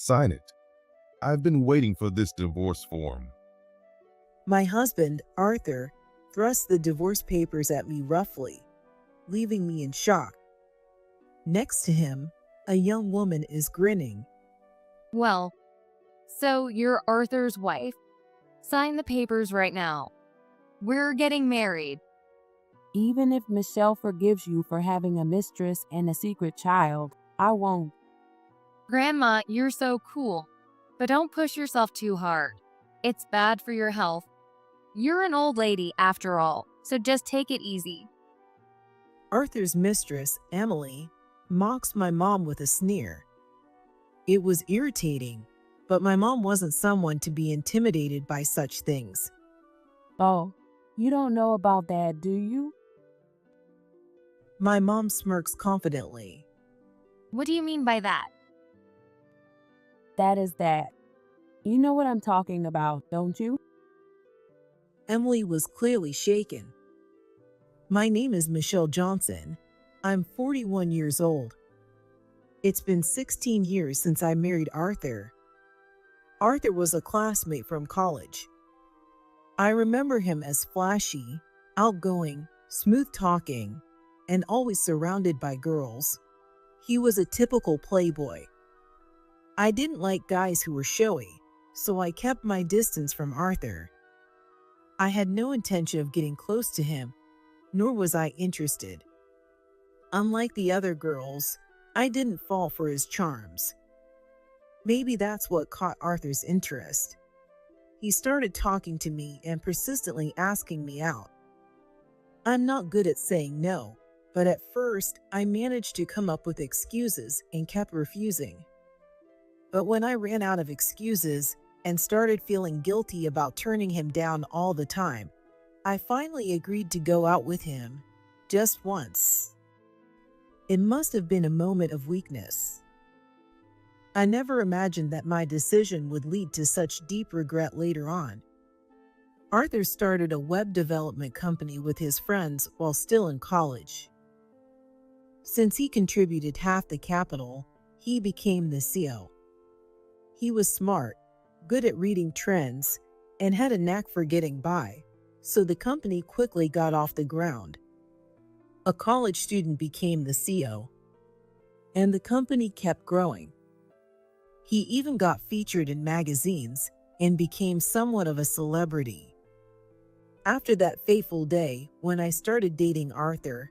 Sign it. I've been waiting for this divorce form. My husband, Arthur, thrust the divorce papers at me roughly, leaving me in shock. Next to him, a young woman is grinning. Well, so you're Arthur's wife? Sign the papers right now. We're getting married. Even if Michelle forgives you for having a mistress and a secret child, I won't. Grandma, you're so cool. But don't push yourself too hard. It's bad for your health. You're an old lady after all, so just take it easy. Arthur's mistress, Emily, mocks my mom with a sneer. It was irritating, but my mom wasn't someone to be intimidated by such things. Oh, you don't know about that, do you? My mom smirks confidently. What do you mean by that? That is that. You know what I'm talking about, don't you? Emily was clearly shaken. My name is Michelle Johnson. I'm 41 years old. It's been 16 years since I married Arthur. Arthur was a classmate from college. I remember him as flashy, outgoing, smooth-talking, and always surrounded by girls. He was a typical playboy. I didn't like guys who were showy, so I kept my distance from Arthur. I had no intention of getting close to him, nor was I interested. Unlike the other girls, I didn't fall for his charms. Maybe that's what caught Arthur's interest. He started talking to me and persistently asking me out. I'm not good at saying no, but at first I managed to come up with excuses and kept refusing. But when I ran out of excuses and started feeling guilty about turning him down all the time, I finally agreed to go out with him, just once. It must have been a moment of weakness. I never imagined that my decision would lead to such deep regret later on. Arthur started a web development company with his friends while still in college. Since he contributed half the capital, he became the CEO. He was smart, good at reading trends, and had a knack for getting by, so the company quickly got off the ground. A college student became the CEO, and the company kept growing. He even got featured in magazines and became somewhat of a celebrity. After that fateful day, when I started dating Arthur,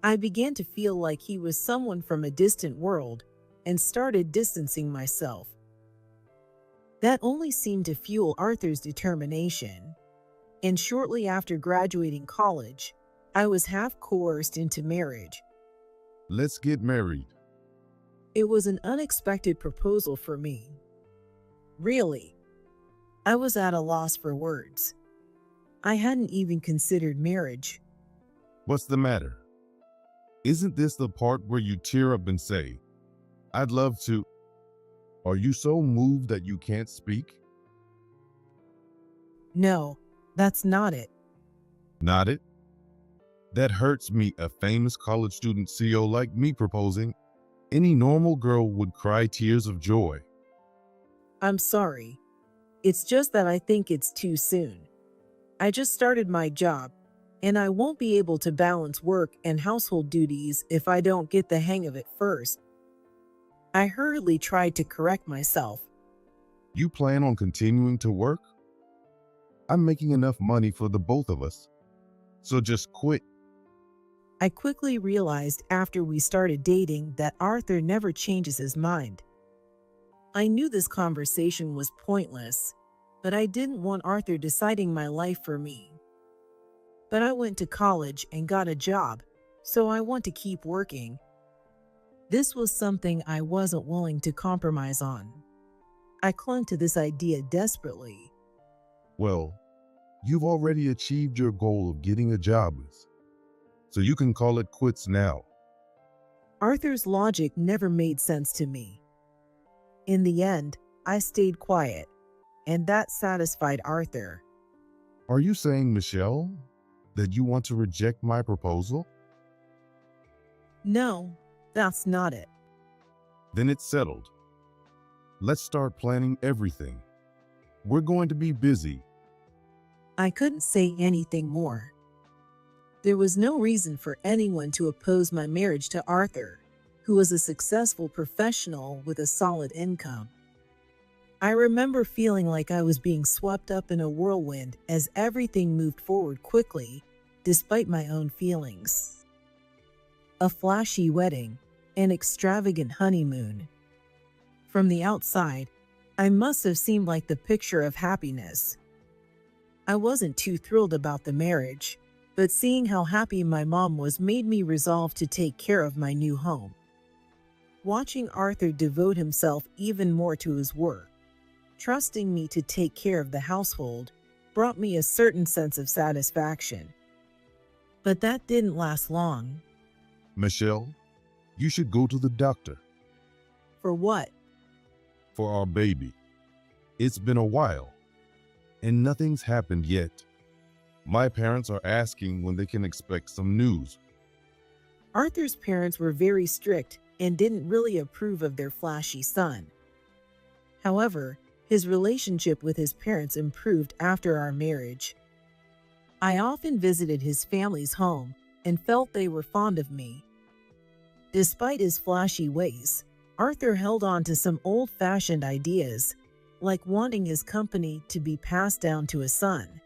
I began to feel like he was someone from a distant world and started distancing myself. That only seemed to fuel Arthur's determination, and shortly after graduating college, I was half coerced into marriage. Let's get married. It was an unexpected proposal for me. Really, I was at a loss for words. I hadn't even considered marriage. What's the matter? Isn't this the part where you tear up and say, I'd love to? Are you so moved that you can't speak? No, that's not it. Not it? That hurts me, a famous college student CEO like me proposing. Any normal girl would cry tears of joy. I'm sorry. It's just that I think it's too soon. I just started my job, and I won't be able to balance work and household duties if I don't get the hang of it first. I hurriedly tried to correct myself. You plan on continuing to work? I'm making enough money for the both of us. So just quit. I quickly realized after we started dating that Arthur never changes his mind. I knew this conversation was pointless, but I didn't want Arthur deciding my life for me. But I went to college and got a job, so I want to keep working. This was something I wasn't willing to compromise on. I clung to this idea desperately. Well, you've already achieved your goal of getting a job, so you can call it quits now. Arthur's logic never made sense to me. In the end, I stayed quiet, and that satisfied Arthur. Are you saying, Michelle, that you want to reject my proposal? No, that's not it. Then it's settled. Let's start planning everything. We're going to be busy. I couldn't say anything more. There was no reason for anyone to oppose my marriage to Arthur, who was a successful professional with a solid income. I remember feeling like I was being swept up in a whirlwind as everything moved forward quickly, despite my own feelings. A flashy wedding, an extravagant honeymoon. From the outside, I must have seemed like the picture of happiness. I wasn't too thrilled about the marriage, but seeing how happy my mom was made me resolve to take care of my new home. Watching Arthur devote himself even more to his work, trusting me to take care of the household, brought me a certain sense of satisfaction. But that didn't last long. Michelle, you should go to the doctor. For what? For our baby. It's been a while, and nothing's happened yet. My parents are asking when they can expect some news. Arthur's parents were very strict and didn't really approve of their flashy son. However, his relationship with his parents improved after our marriage. I often visited his family's home and felt they were fond of me. Despite his flashy ways, Arthur held on to some old-fashioned ideas, like wanting his company to be passed down to a son.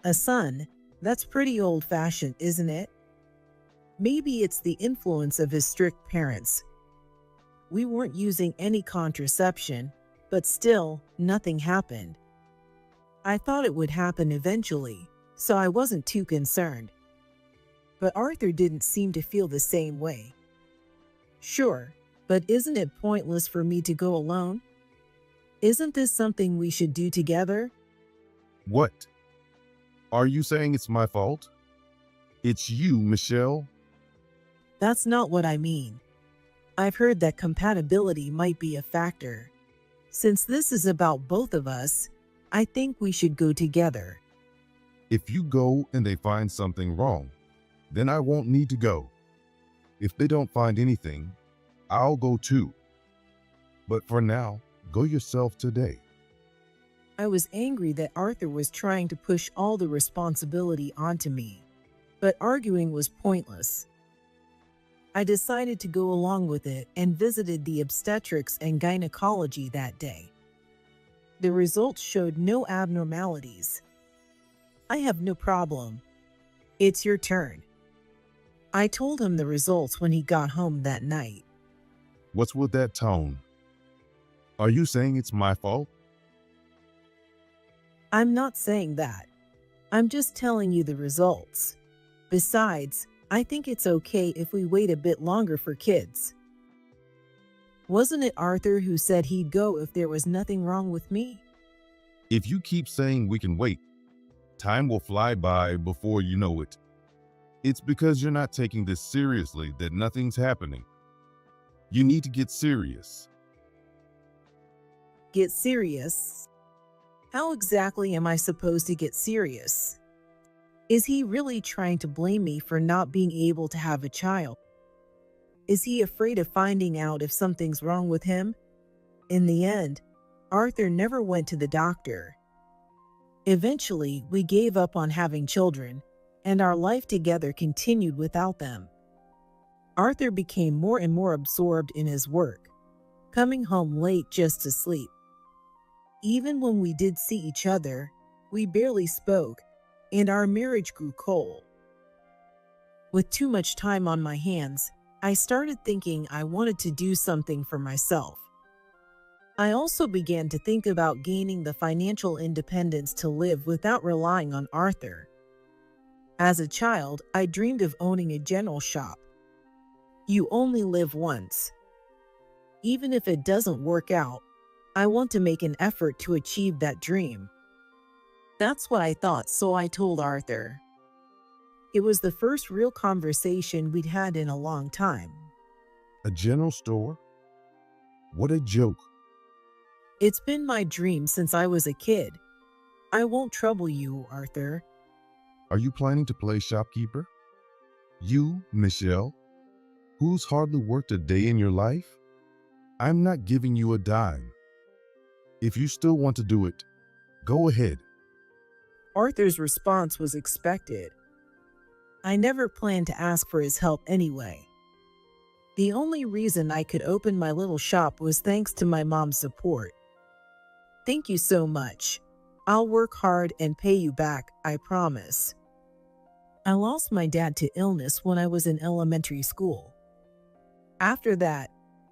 A son? That's pretty old-fashioned, isn't it? Maybe it's the influence of his strict parents. We weren't using any contraception, but still, nothing happened. I thought it would happen eventually, so I wasn't too concerned. But Arthur didn't seem to feel the same way. Sure, but isn't it pointless for me to go alone? Isn't this something we should do together? What? Are you saying it's my fault? It's you, Michelle. That's not what I mean. I've heard that compatibility might be a factor. Since this is about both of us, I think we should go together. If you go and they find something wrong, then I won't need to go. If they don't find anything, I'll go too. But for now, go yourself today. I was angry that Arthur was trying to push all the responsibility onto me, but arguing was pointless. I decided to go along with it and visited the obstetrics and gynecology that day. The results showed no abnormalities. I have no problem. It's your turn. I told him the results when he got home that night. What's with that tone? Are you saying it's my fault? I'm not saying that. I'm just telling you the results. Besides, I think it's okay if we wait a bit longer for kids. Wasn't it Arthur who said he'd go if there was nothing wrong with me? If you keep saying we can wait, time will fly by before you know it. It's because you're not taking this seriously that nothing's happening. You need to get serious. Get serious? How exactly am I supposed to get serious? Is he really trying to blame me for not being able to have a child? Is he afraid of finding out if something's wrong with him? In the end, Arthur never went to the doctor. Eventually, we gave up on having children, and our life together continued without them. Arthur became more and more absorbed in his work, coming home late just to sleep. Even when we did see each other, we barely spoke, and our marriage grew cold. With too much time on my hands, I started thinking I wanted to do something for myself. I also began to think about gaining the financial independence to live without relying on Arthur. As a child, I dreamed of owning a general shop. You only live once. Even if it doesn't work out, I want to make an effort to achieve that dream. That's what I thought, so I told Arthur. It was the first real conversation we'd had in a long time. A general store? What a joke. It's been my dream since I was a kid. I won't trouble you, Arthur. Are you planning to play shopkeeper? You, Michelle, who's hardly worked a day in your life? I'm not giving you a dime. If you still want to do it, go ahead. Arthur's response was expected. I never planned to ask for his help anyway. The only reason I could open my little shop was thanks to my mom's support. Thank you so much. I'll work hard and pay you back, I promise. I lost my dad to illness when I was in elementary school. After that,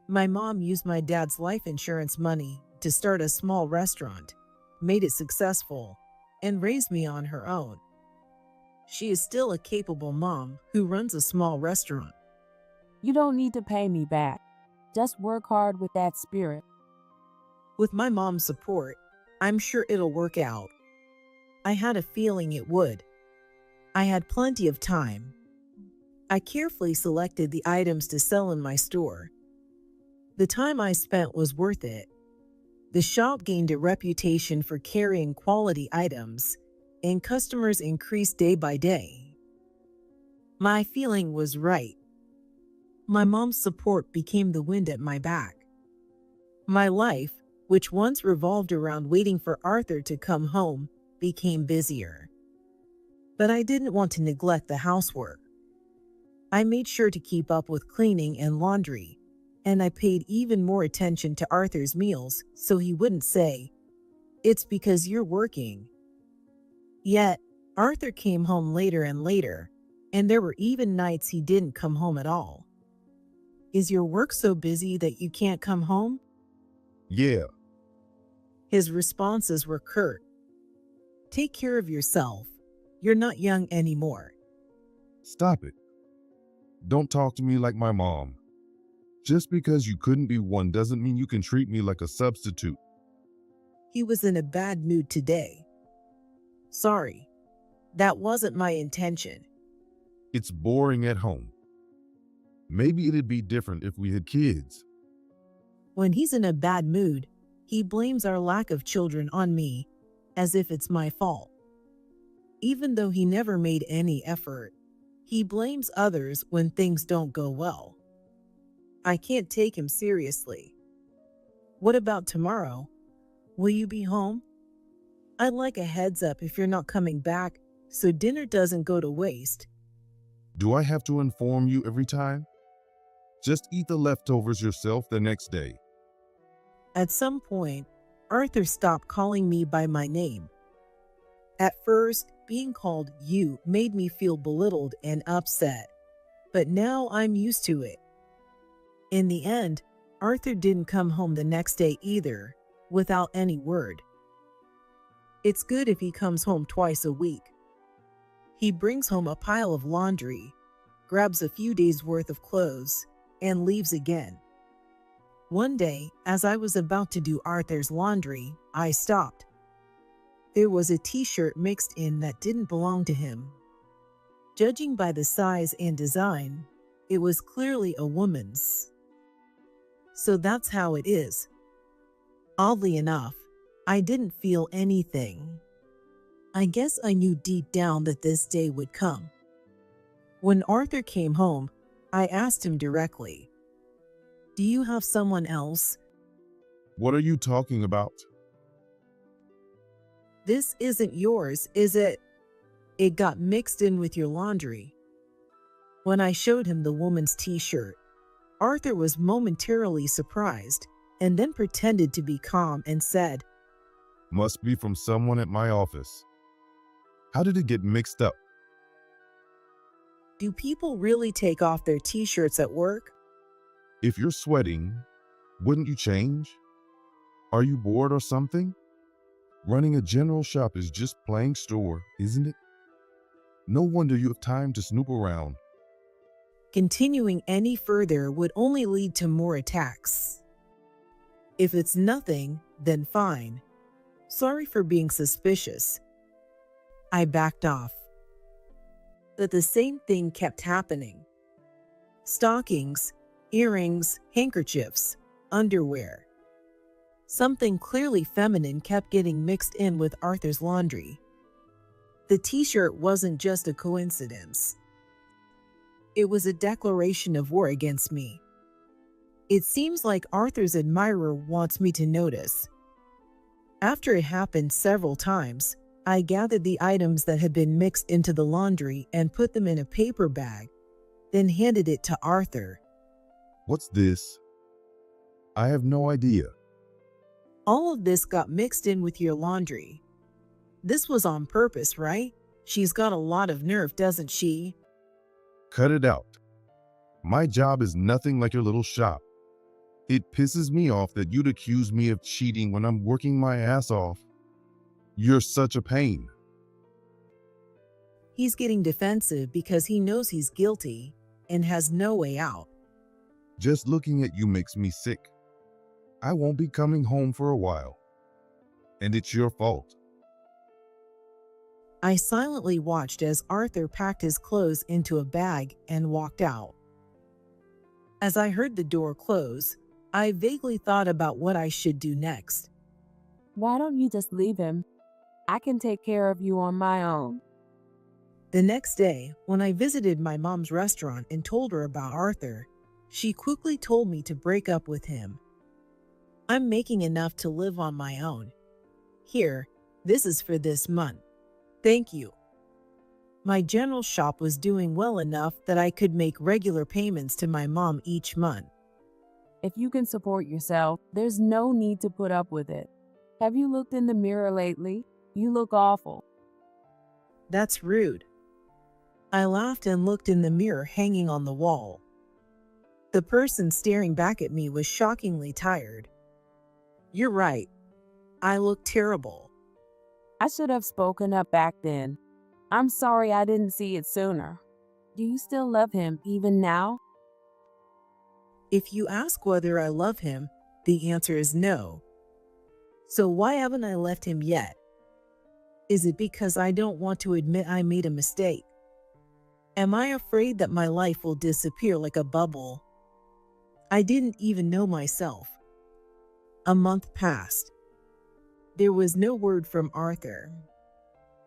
my mom used my dad's life insurance money to start a small restaurant, made it successful, and raised me on her own. She is still a capable mom who runs a small restaurant. You don't need to pay me back. Just work hard with that spirit. With my mom's support, I'm sure it'll work out. I had a feeling it would. I had plenty of time. I carefully selected the items to sell in my store. The time I spent was worth it. The shop gained a reputation for carrying quality items, and customers increased day by day. My feeling was right. My mom's support became the wind at my back. My life, which once revolved around waiting for Arthur to come home, became busier. But I didn't want to neglect the housework. I made sure to keep up with cleaning and laundry, and I paid even more attention to Arthur's meals so he wouldn't say, "It's because you're working." Yet, Arthur came home later and later, and there were even nights he didn't come home at all. Is your work so busy that you can't come home? Yeah, His responses were curt. Take care of yourself. You're not young anymore. stop it. Don't talk to me like my mom. Just because you couldn't be one doesn't mean you can treat me like a substitute. He was in a bad mood today. Sorry, that wasn't my intention. It's boring at home. Maybe it'd be different if we had kids. When he's in a bad mood, he blames our lack of children on me, as if it's my fault. Even though he never made any effort, he blames others when things don't go well. I can't take him seriously. What about tomorrow? Will you be home? I'd like a heads up if you're not coming back, so dinner doesn't go to waste. Do I have to inform you every time? Just eat the leftovers yourself the next day. At some point, Arthur stopped calling me by my name. At first, being called you made me feel belittled and upset, but now I'm used to it. In the end, Arthur didn't come home the next day either, without any word. It's good if he comes home twice a week. He brings home a pile of laundry, grabs a few days' worth of clothes, and leaves again. One day, as I was about to do Arthur's laundry, I stopped. There was a t-shirt mixed in that didn't belong to him. Judging by the size and design, it was clearly a woman's. So that's how it is. Oddly enough, I didn't feel anything. I guess I knew deep down that this day would come. When Arthur came home, I asked him directly, "Do you have someone else?" What are you talking about? "This isn't yours, is it? It got mixed in with your laundry." When I showed him the woman's t-shirt, Arthur was momentarily surprised and then pretended to be calm and said, Must be from someone at my office. How did it get mixed up? "Do people really take off their t-shirts at work?" If you're sweating, wouldn't you change? Are you bored or something? Running a general shop is just plain store, isn't it? No wonder you have time to snoop around. Continuing any further would only lead to more attacks. If it's nothing, then fine. Sorry for being suspicious. I backed off. But the same thing kept happening. Stockings, earrings, handkerchiefs, underwear. Something clearly feminine kept getting mixed in with Arthur's laundry. The t-shirt wasn't just a coincidence. It was a declaration of war against me. It seems like Arthur's admirer wants me to notice. After it happened several times, I gathered the items that had been mixed into the laundry and put them in a paper bag, then handed it to Arthur. What's this? I have no idea. All of this got mixed in with your laundry. This was on purpose, right? She's got a lot of nerve, doesn't she? Cut it out. My job is nothing like your little shop. It pisses me off that you'd accuse me of cheating when I'm working my ass off. You're such a pain. He's getting defensive because he knows he's guilty and has no way out. Just looking at you makes me sick. I won't be coming home for a while. And it's your fault. I silently watched as Arthur packed his clothes into a bag and walked out. As I heard the door close, I vaguely thought about what I should do next. Why don't you just leave him? I can take care of you on my own. The next day, when I visited my mom's restaurant and told her about Arthur, she quickly told me to break up with him. I'm making enough to live on my own. Here, this is for this month. Thank you. My general shop was doing well enough that I could make regular payments to my mom each month. If you can support yourself, there's no need to put up with it. Have you looked in the mirror lately? You look awful. That's rude. I laughed and looked in the mirror hanging on the wall. The person staring back at me was shockingly tired. You're right. I look terrible. I should have spoken up back then. I'm sorry I didn't see it sooner. Do you still love him even now? If you ask whether I love him, the answer is no. So why haven't I left him yet? Is it because I don't want to admit I made a mistake? Am I afraid that my life will disappear like a bubble? I didn't even know myself. A month passed. There was no word from Arthur.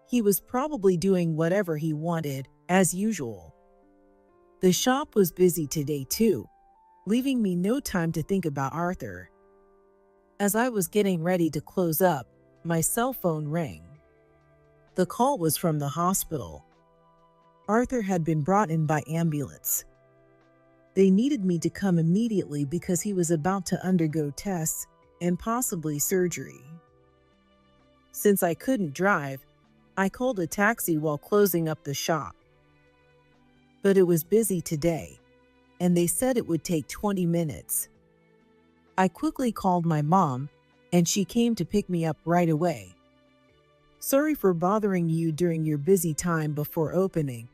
He was probably doing whatever he wanted, as usual. The shop was busy today too, leaving me no time to think about Arthur. As I was getting ready to close up, my cell phone rang. The call was from the hospital. Arthur had been brought in by ambulance. They needed me to come immediately because he was about to undergo tests and possibly surgery. Since I couldn't drive, I called a taxi while closing up the shop. But it was busy today, and they said it would take 20 minutes. I quickly called my mom, and she came to pick me up right away. Sorry for bothering you during your busy time before opening.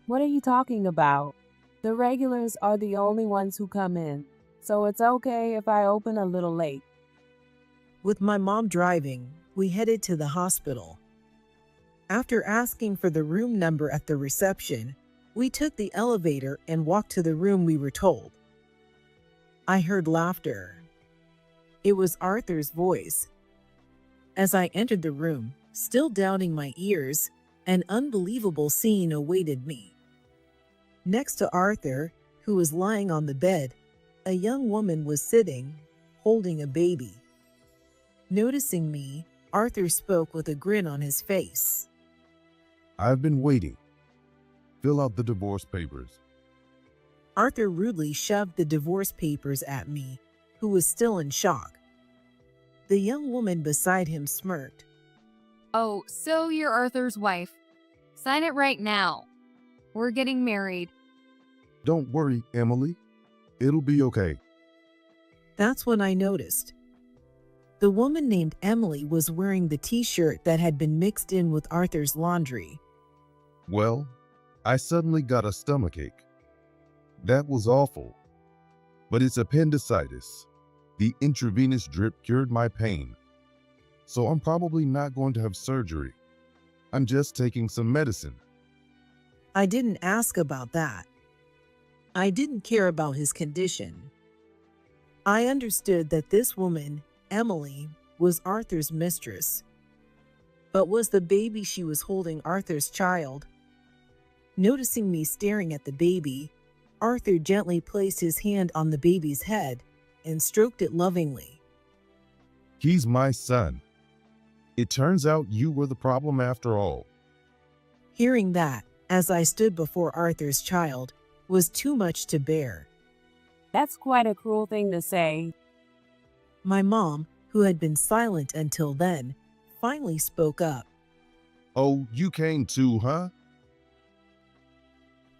What are you talking about? The regulars are the only ones who come in, so it's okay if I open a little late. With my mom driving, we headed to the hospital. After asking for the room number at the reception, we took the elevator and walked to the room we were told. I heard laughter. It was Arthur's voice. As I entered the room, still doubting my ears, an unbelievable scene awaited me. Next to Arthur, who was lying on the bed, a young woman was sitting, holding a baby. Noticing me, Arthur spoke with a grin on his face. I've been waiting. Fill out the divorce papers. Arthur rudely shoved the divorce papers at me, who was still in shock. The young woman beside him smirked. Oh, so you're Arthur's wife. Sign it right now. We're getting married. Don't worry, Emily. It'll be okay. That's when I noticed. The woman named Emily was wearing the t-shirt that had been mixed in with Arthur's laundry. Well, I suddenly got a stomachache. That was awful. But it's appendicitis. The intravenous drip cured my pain. So I'm probably not going to have surgery. I'm just taking some medicine. I didn't ask about that. I didn't care about his condition. I understood that this woman, Emily, was Arthur's mistress. But was the baby she was holding Arthur's child? Noticing me staring at the baby, Arthur gently placed his hand on the baby's head and stroked it lovingly. He's my son. It turns out you were the problem after all. Hearing that, as I stood before Arthur's child, was too much to bear. That's quite a cruel thing to say. My mom, who had been silent until then, finally spoke up. Oh, you came too, huh?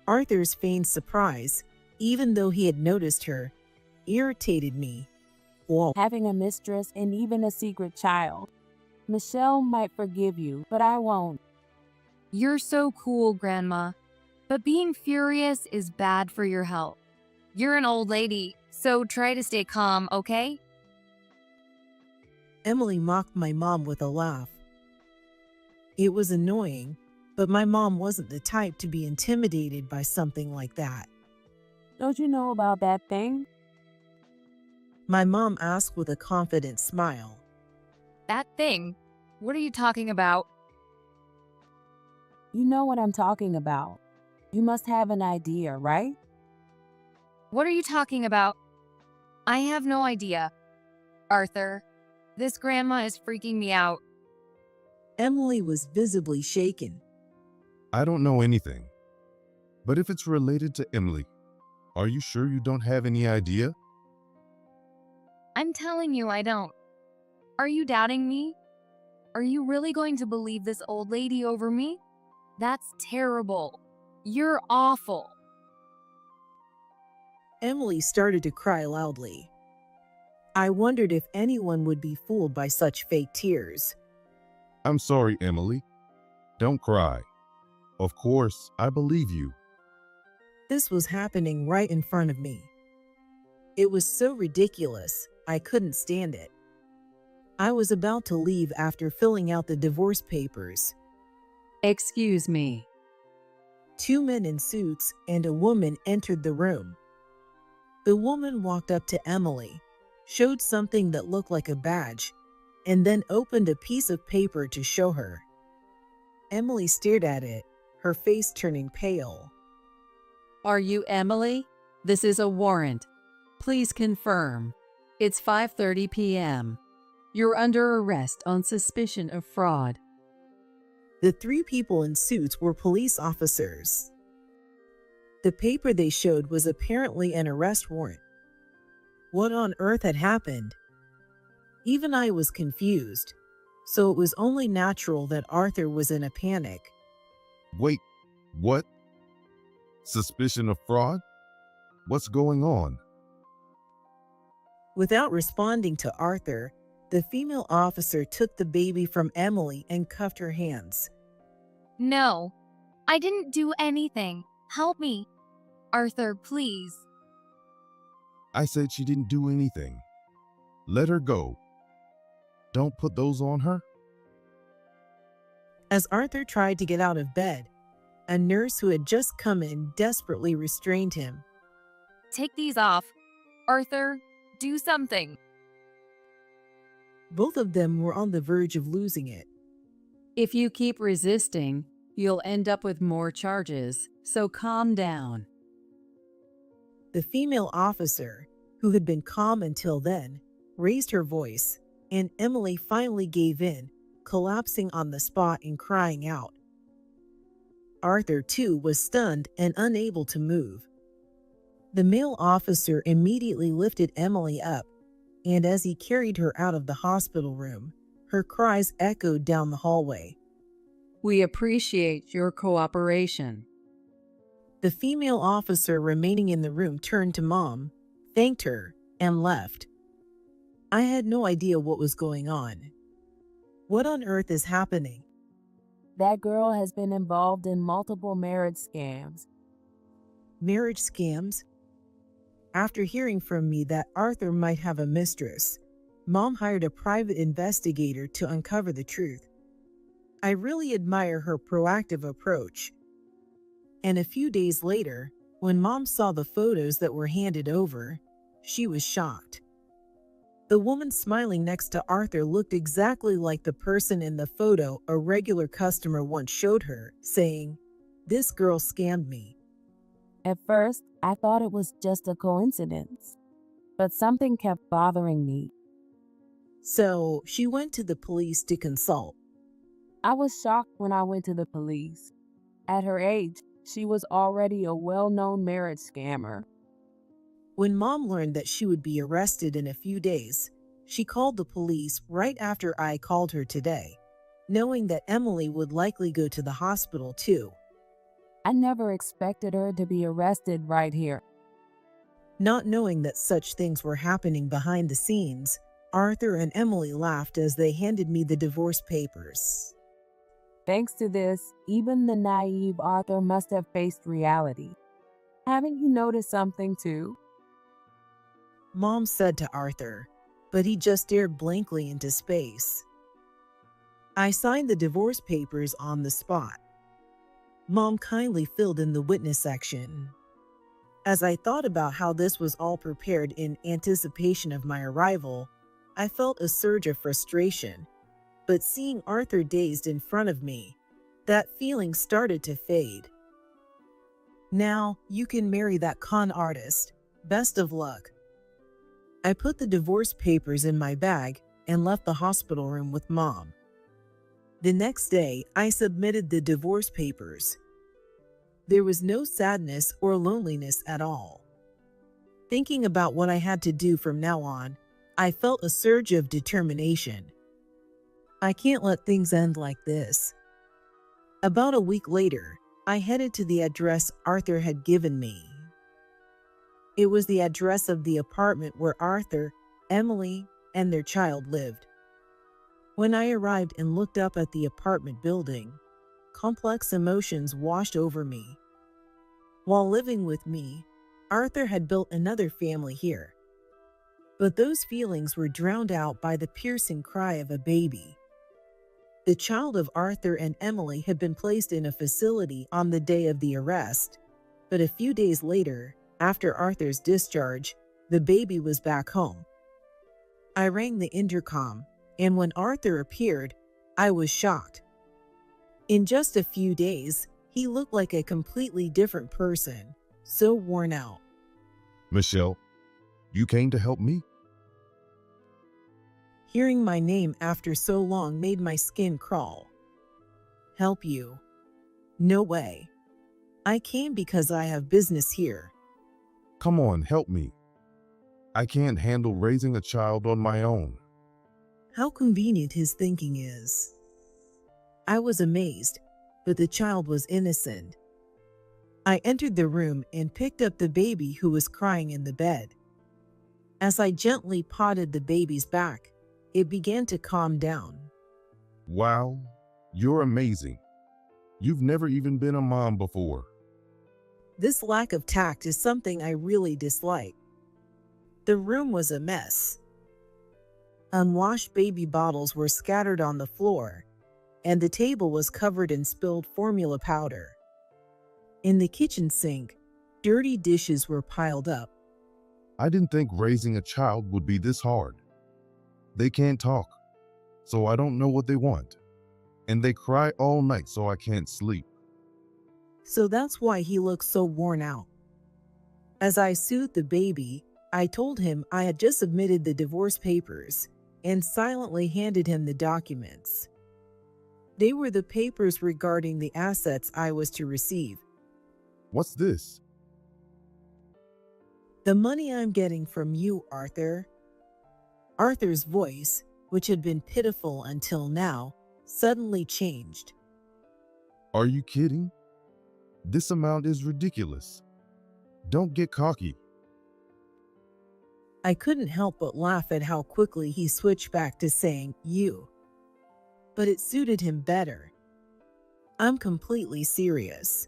Arthur's feigned surprise, even though he had noticed her, irritated me. Whoa. Having a mistress and even a secret child. Michelle might forgive you, but I won't. You're so cool, Grandma. But being furious is bad for your health. You're an old lady, so try to stay calm, okay? Emily mocked my mom with a laugh. It was annoying, but my mom wasn't the type to be intimidated by something like that. Don't you know about that thing? My mom asked with a confident smile. That thing? What are you talking about? You know what I'm talking about. You must have an idea, right? What are you talking about? I have no idea. Arthur, this grandma is freaking me out. Emily was visibly shaken. I don't know anything. But if it's related to Emily, are you sure you don't have any idea? I'm telling you I don't. Are you doubting me? Are you really going to believe this old lady over me? That's terrible. You're awful. Emily started to cry loudly. I wondered if anyone would be fooled by such fake tears. I'm sorry, Emily. Don't cry. Of course, I believe you. This was happening right in front of me. It was so ridiculous, I couldn't stand it. I was about to leave after filling out the divorce papers. Excuse me. 2 men in suits and a woman entered the room. The woman walked up to Emily, showed something that looked like a badge, and then opened a piece of paper to show her. Emily stared at it, her face turning pale. Are you Emily? This is a warrant. Please confirm. It's 5:30 p.m. You're under arrest on suspicion of fraud. The 3 people in suits were police officers. The paper they showed was apparently an arrest warrant. What on earth had happened? Even I was confused, so it was only natural that Arthur was in a panic. Wait, what? Suspicion of fraud? What's going on? Without responding to Arthur, the female officer took the baby from Emily and cuffed her hands. No, I didn't do anything. Help me. Arthur, please. I said she didn't do anything. Let her go. Don't put those on her. As Arthur tried to get out of bed, a nurse who had just come in desperately restrained him. Take these off. Arthur, do something. Both of them were on the verge of losing it. If you keep resisting, you'll end up with more charges, so calm down. The female officer, who had been calm until then, raised her voice, and Emily finally gave in, collapsing on the spot and crying out. Arthur, too, was stunned and unable to move. The male officer immediately lifted Emily up, and as he carried her out of the hospital room, her cries echoed down the hallway. We appreciate your cooperation. The female officer remaining in the room turned to Mom, thanked her, and left. I had no idea what was going on. What on earth is happening? That girl has been involved in multiple marriage scams. Marriage scams? After hearing from me that Arthur might have a mistress, Mom hired a private investigator to uncover the truth. I really admire her proactive approach. And a few days later, when Mom saw the photos that were handed over, she was shocked. The woman smiling next to Arthur looked exactly like the person in the photo a regular customer once showed her, saying, "This girl scammed me." At first, I thought it was just a coincidence, but something kept bothering me. So she went to the police to consult. I was shocked when I went to the police. At her age, she was already a well-known marriage scammer. When Mom learned that she would be arrested in a few days, she called the police right after I called her today, knowing that Emily would likely go to the hospital too. I never expected her to be arrested right here. Not knowing that such things were happening behind the scenes, Arthur and Emily laughed as they handed me the divorce papers. Thanks to this, even the naive Arthur must have faced reality. Haven't you noticed something too? Mom said to Arthur, but he just stared blankly into space. I signed the divorce papers on the spot. Mom kindly filled in the witness section. As I thought about how this was all prepared in anticipation of my arrival, I felt a surge of frustration. But seeing Arthur dazed in front of me, that feeling started to fade. Now you can marry that con artist. Best of luck. I put the divorce papers in my bag and left the hospital room with Mom. The next day, I submitted the divorce papers. There was no sadness or loneliness at all. Thinking about what I had to do from now on, I felt a surge of determination. I can't let things end like this. About a week later, I headed to the address Arthur had given me. It was the address of the apartment where Arthur, Emily, and their child lived. When I arrived and looked up at the apartment building, complex emotions washed over me. While living with me, Arthur had built another family here. But those feelings were drowned out by the piercing cry of a baby. The child of Arthur and Emily had been placed in a facility on the day of the arrest, but a few days later, after Arthur's discharge, the baby was back home. I rang the intercom, and when Arthur appeared, I was shocked. In just a few days, he looked like a completely different person, so worn out. Michelle, you came to help me? Hearing my name after so long made my skin crawl. Help you? No way. I came because I have business here. Come on, help me. I can't handle raising a child on my own. How convenient his thinking is. I was amazed, but the child was innocent. I entered the room and picked up the baby who was crying in the bed. As I gently patted the baby's back, it began to calm down. Wow, you're amazing. You've never even been a mom before. This lack of tact is something I really dislike. The room was a mess. Unwashed baby bottles were scattered on the floor, and the table was covered in spilled formula powder. In the kitchen sink, dirty dishes were piled up. I didn't think raising a child would be this hard. They can't talk, so I don't know what they want. And they cry all night, so I can't sleep. So that's why he looked so worn out. As I soothed the baby, I told him I had just submitted the divorce papers and silently handed him the documents. They were the papers regarding the assets I was to receive. What's this? The money I'm getting from you, Arthur. Arthur's voice, which had been pitiful until now, suddenly changed. Are you kidding? This amount is ridiculous. Don't get cocky. I couldn't help but laugh at how quickly he switched back to saying you. But it suited him better. I'm completely serious.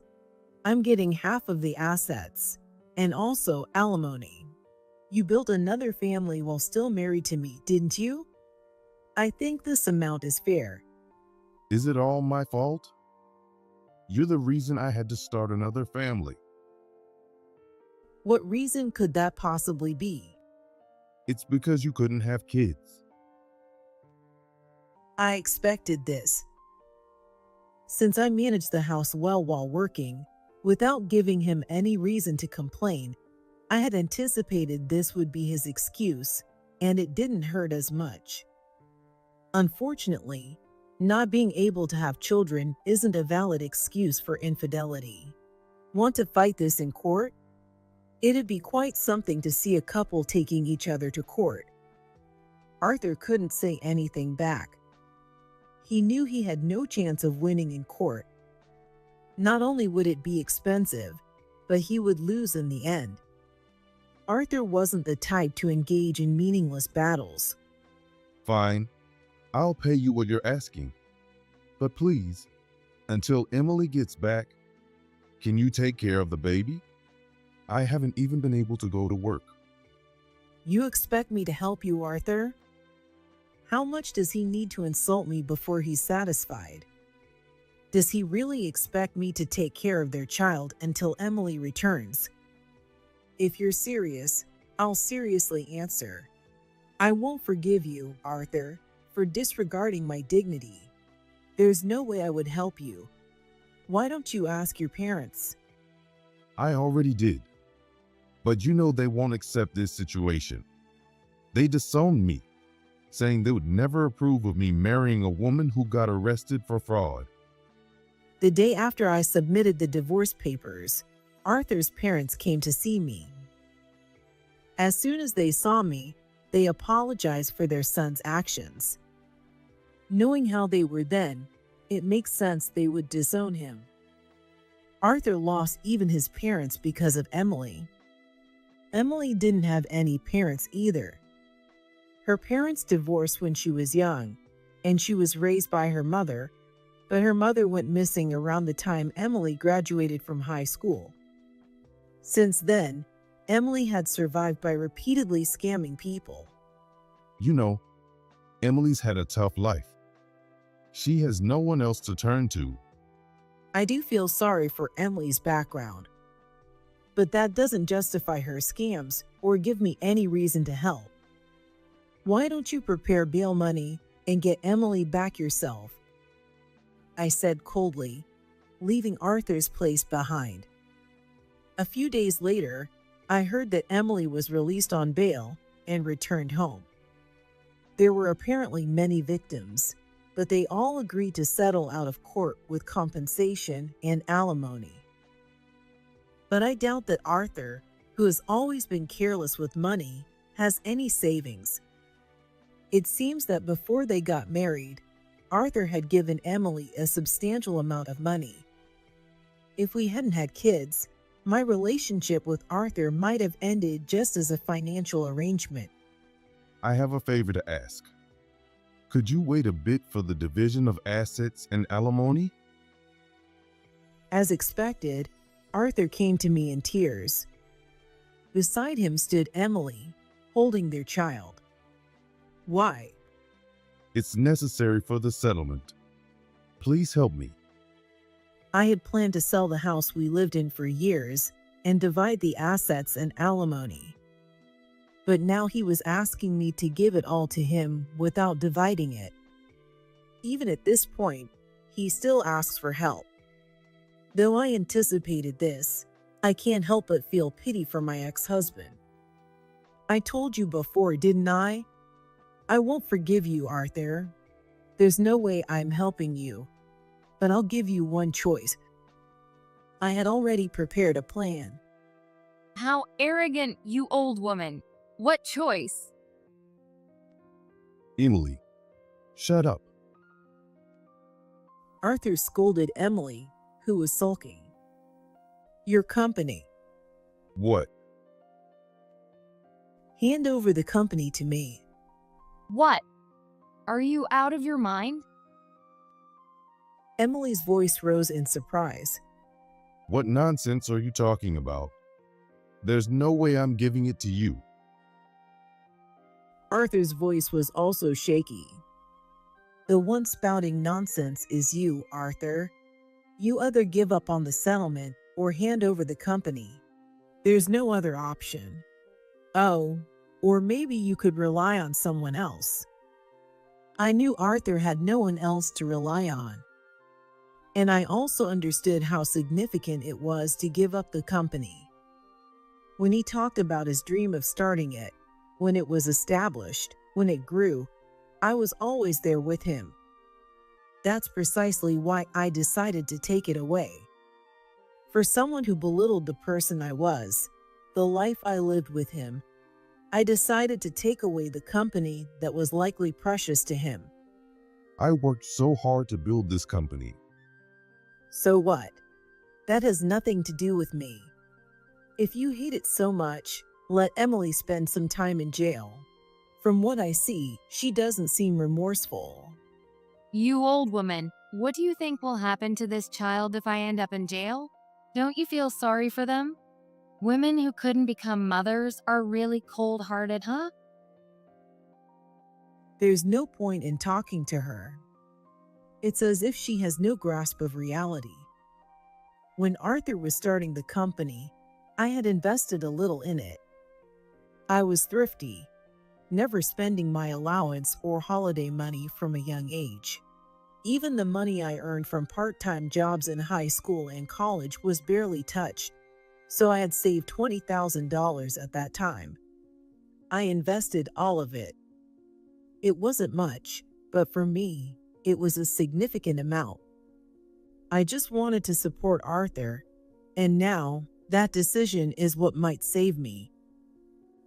I'm getting half of the assets, and also alimony. You built another family while still married to me, didn't you? I think this amount is fair. Is it all my fault? You're the reason I had to start another family. What reason could that possibly be? It's because you couldn't have kids. I expected this. Since I managed the house well while working, Without giving him any reason to complain, I had anticipated this would be his excuse, and it didn't hurt as much. Unfortunately, not being able to have children isn't a valid excuse for infidelity. Want to fight this in court? It'd be quite something to see a couple taking each other to court. Arthur couldn't say anything back. He knew he had no chance of winning in court. Not only would it be expensive, but he would lose in the end. Arthur wasn't the type to engage in meaningless battles. Fine, I'll pay you what you're asking. But please, until Emily gets back, can you take care of the baby? I haven't even been able to go to work. You expect me to help you, Arthur? How much does he need to insult me before he's satisfied? Does he really expect me to take care of their child until Emily returns? If you're serious, I'll seriously answer. I won't forgive you, Arthur, for disregarding my dignity. There's no way I would help you. Why don't you ask your parents? I already did. But you know they won't accept this situation. They disowned me, saying they would never approve of me marrying a woman who got arrested for fraud. The day after I submitted the divorce papers, Arthur's parents came to see me. As soon as they saw me, they apologized for their son's actions. Knowing how they were then, it makes sense they would disown him. Arthur lost even his parents because of Emily. Emily didn't have any parents either. Her parents divorced when she was young, and she was raised by her mother, but her mother went missing around the time Emily graduated from high school. Since then, Emily had survived by repeatedly scamming people. You know, Emily's had a tough life. She has no one else to turn to. I do feel sorry for Emily's background, but that doesn't justify her scams or give me any reason to help. Why don't you prepare bail money and get Emily back yourself? I said coldly, leaving Arthur's place behind. A few days later, I heard that Emily was released on bail and returned home. There were apparently many victims, but they all agreed to settle out of court with compensation and alimony. But I doubt that Arthur, who has always been careless with money, has any savings. It seems that before they got married, Arthur had given Emily a substantial amount of money. If we hadn't had kids, my relationship with Arthur might have ended just as a financial arrangement. I have a favor to ask. Could you wait a bit for the division of assets and alimony? As expected, Arthur came to me in tears. Beside him stood Emily, holding their child. Why? It's necessary for the settlement. Please help me. I had planned to sell the house we lived in for years and divide the assets and alimony. But now he was asking me to give it all to him without dividing it. Even at this point, he still asks for help. Though I anticipated this, I can't help but feel pity for my ex-husband. I told you before, didn't I? I won't forgive you, Arthur. There's no way I'm helping you, but I'll give you one choice. I had already prepared a plan. How arrogant, you old woman. What choice? Emily, shut up. Arthur scolded Emily, who was sulking. Your company. What? Hand over the company to me. What? Are you out of your mind? Emily's voice rose in surprise. What nonsense are you talking about? There's no way I'm giving it to you. Arthur's voice was also shaky. The one spouting nonsense is you, Arthur. You either give up on the settlement or hand over the company. There's no other option. Oh, or maybe you could rely on someone else. I knew Arthur had no one else to rely on. And I also understood how significant it was to give up the company. When he talked about his dream of starting it, when it was established, when it grew, I was always there with him. That's precisely why I decided to take it away. For someone who belittled the person I was, the life I lived with him, I decided to take away the company that was likely precious to him. I worked so hard to build this company. So what? That has nothing to do with me. If you hate it so much, let Emily spend some time in jail. From what I see, she doesn't seem remorseful. You old woman, what do you think will happen to this child if I end up in jail? Don't you feel sorry for them? Women who couldn't become mothers are really cold-hearted, huh? There's no point in talking to her. It's as if she has no grasp of reality. When Arthur was starting the company, I had invested a little in it. I was thrifty, never spending my allowance or holiday money from a young age. Even the money I earned from part-time jobs in high school and college was barely touched, so I had saved $20,000 at that time. I invested all of it. It wasn't much, but for me, it was a significant amount. I just wanted to support Arthur, and now that decision is what might save me.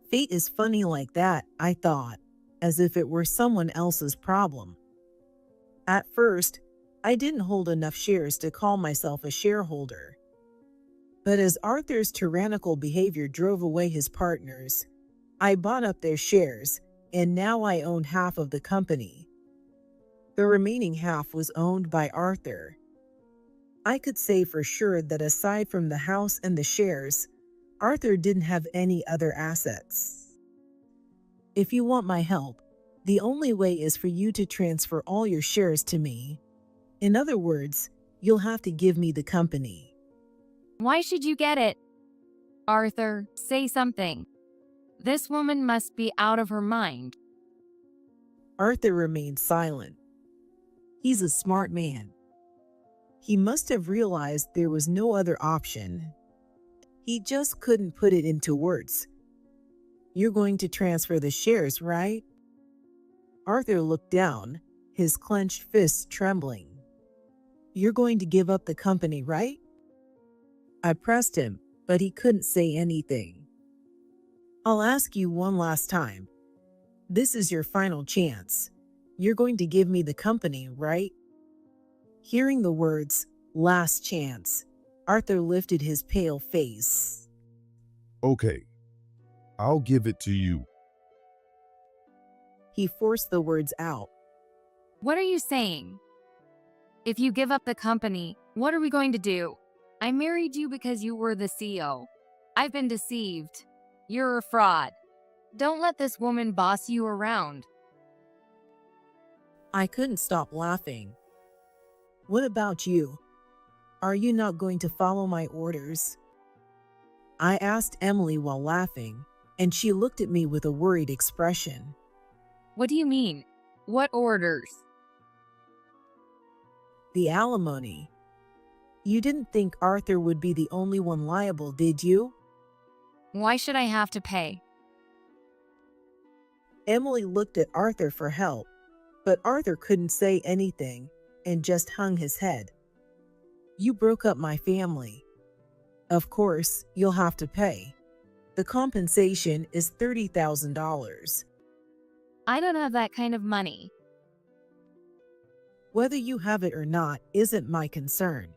Fate is funny like that, I thought, as if it were someone else's problem. At first, I didn't hold enough shares to call myself a shareholder. But as Arthur's tyrannical behavior drove away his partners, I bought up their shares, and now I own half of the company. The remaining half was owned by Arthur. I could say for sure that aside from the house and the shares, Arthur didn't have any other assets. If you want my help, the only way is for you to transfer all your shares to me. In other words, you'll have to give me the company. Why should you get it? Arthur, say something. This woman must be out of her mind. Arthur remained silent. He's a smart man. He must have realized there was no other option. He just couldn't put it into words. You're going to transfer the shares, right? Arthur looked down, his clenched fists trembling. You're going to give up the company, right? I pressed him, but he couldn't say anything. I'll ask you one last time. This is your final chance. You're going to give me the company, right? Hearing the words, last chance, Arthur lifted his pale face. Okay, I'll give it to you. He forced the words out. What are you saying? If you give up the company, what are we going to do? I married you because you were the CEO. I've been deceived. You're a fraud. Don't let this woman boss you around. I couldn't stop laughing. What about you? Are you not going to follow my orders? I asked Emily while laughing, and she looked at me with a worried expression. What do you mean? What orders? The alimony. You didn't think Arthur would be the only one liable, did you? Why should I have to pay? Emily looked at Arthur for help, but Arthur couldn't say anything and just hung his head. You broke up my family. Of course, you'll have to pay. The compensation is $30,000. I don't have that kind of money. Whether you have it or not isn't my concern.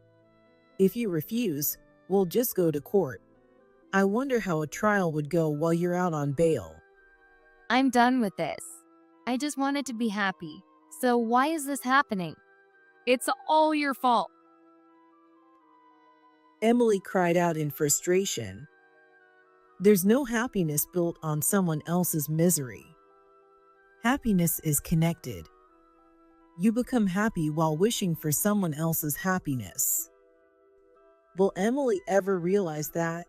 If you refuse, we'll just go to court. I wonder how a trial would go while you're out on bail. I'm done with this. I just wanted to be happy. So why is this happening? It's all your fault. Emily cried out in frustration. There's no happiness built on someone else's misery. Happiness is connected. You become happy while wishing for someone else's happiness. Will Emily ever realize that?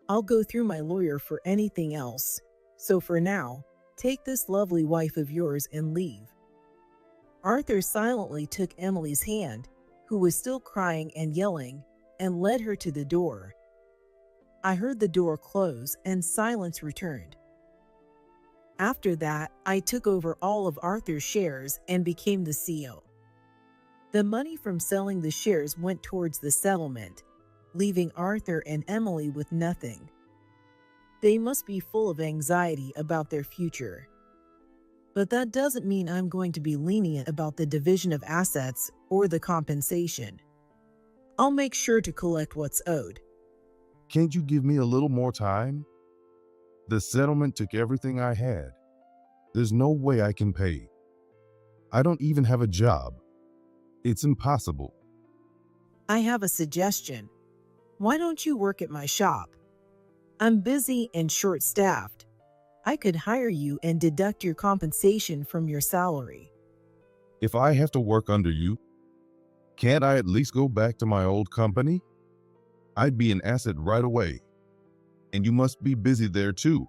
I'll go through my lawyer for anything else, so for now, take this lovely wife of yours and leave. Arthur silently took Emily's hand, who was still crying and yelling, and led her to the door. I heard the door close and silence returned. After that, I took over all of Arthur's shares and became the CEO. The money from selling the shares went towards the settlement, leaving Arthur and Emily with nothing. They must be full of anxiety about their future. But that doesn't mean I'm going to be lenient about the division of assets or the compensation. I'll make sure to collect what's owed. Can't you give me a little more time? The settlement took everything I had. There's no way I can pay. I don't even have a job. It's impossible. I have a suggestion. Why don't you work at my shop? I'm busy and short-staffed. I could hire you and deduct your compensation from your salary. If I have to work under you, can't I at least go back to my old company? I'd be an asset right away. And you must be busy there too.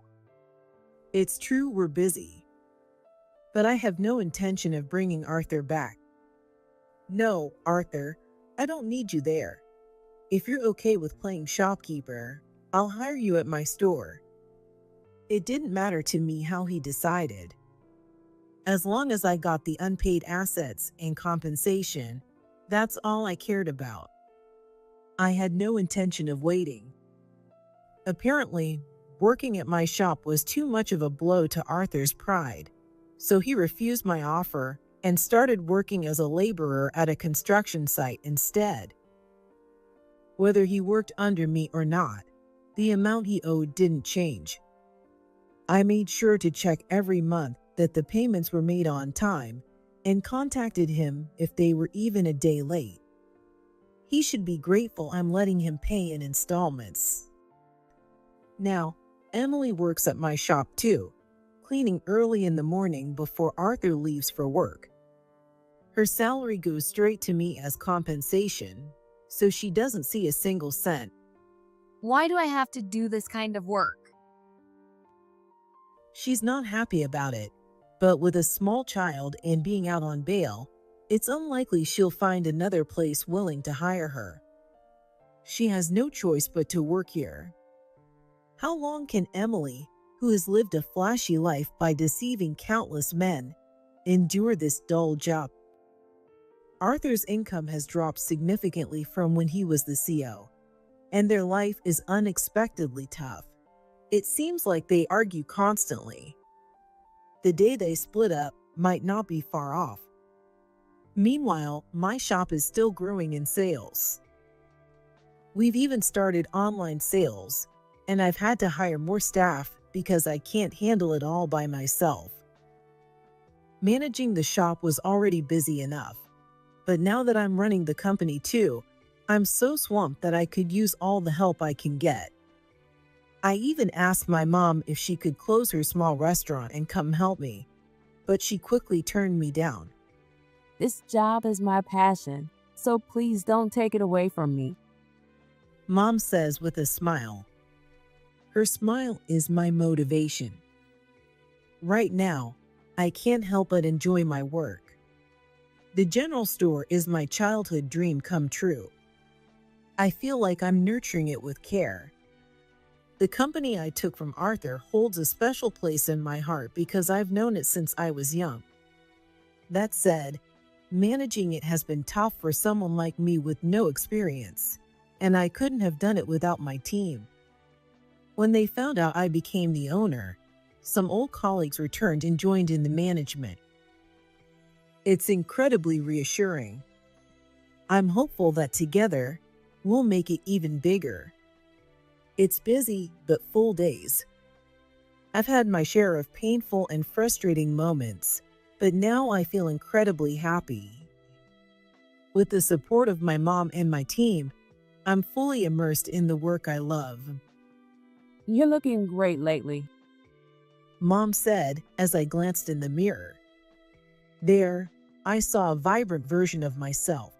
It's true we're busy. But I have no intention of bringing Arthur back. No, Arthur, I don't need you there. If you're okay with playing shopkeeper, I'll hire you at my store. It didn't matter to me how he decided. As long as I got the unpaid assets and compensation, that's all I cared about. I had no intention of waiting. Apparently, working at my shop was too much of a blow to Arthur's pride, so he refused my offer and started working as a laborer at a construction site instead. Whether he worked under me or not, the amount he owed didn't change. I made sure to check every month that the payments were made on time and contacted him if they were even a day late. He should be grateful I'm letting him pay in installments. Now, Emily works at my shop too, cleaning early in the morning before Arthur leaves for work. Her salary goes straight to me as compensation, so she doesn't see a single cent. Why do I have to do this kind of work? She's not happy about it, but with a small child and being out on bail, it's unlikely she'll find another place willing to hire her. She has no choice but to work here. How long can Emily, who has lived a flashy life by deceiving countless men, endure this dull job? Arthur's income has dropped significantly from when he was the CEO, and their life is unexpectedly tough. It seems like they argue constantly. The day they split up might not be far off. Meanwhile, my shop is still growing in sales. We've even started online sales, and I've had to hire more staff because I can't handle it all by myself. Managing the shop was already busy enough, but now that I'm running the company too, I'm so swamped that I could use all the help I can get. I even asked my mom if she could close her small restaurant and come help me, but she quickly turned me down. This job is my passion, so please don't take it away from me. Mom says with a smile. Her smile is my motivation. Right now, I can't help but enjoy my work. The general store is my childhood dream come true. I feel like I'm nurturing it with care. The company I took from Arthur holds a special place in my heart because I've known it since I was young. That said, managing it has been tough for someone like me with no experience, and I couldn't have done it without my team. When they found out I became the owner, some old colleagues returned and joined in the management. It's incredibly reassuring. I'm hopeful that together, we'll make it even bigger. It's busy, but full days. I've had my share of painful and frustrating moments, but now I feel incredibly happy. With the support of my mom and my team, I'm fully immersed in the work I love. You're looking great lately. Mom said as I glanced in the mirror. There, I saw a vibrant version of myself.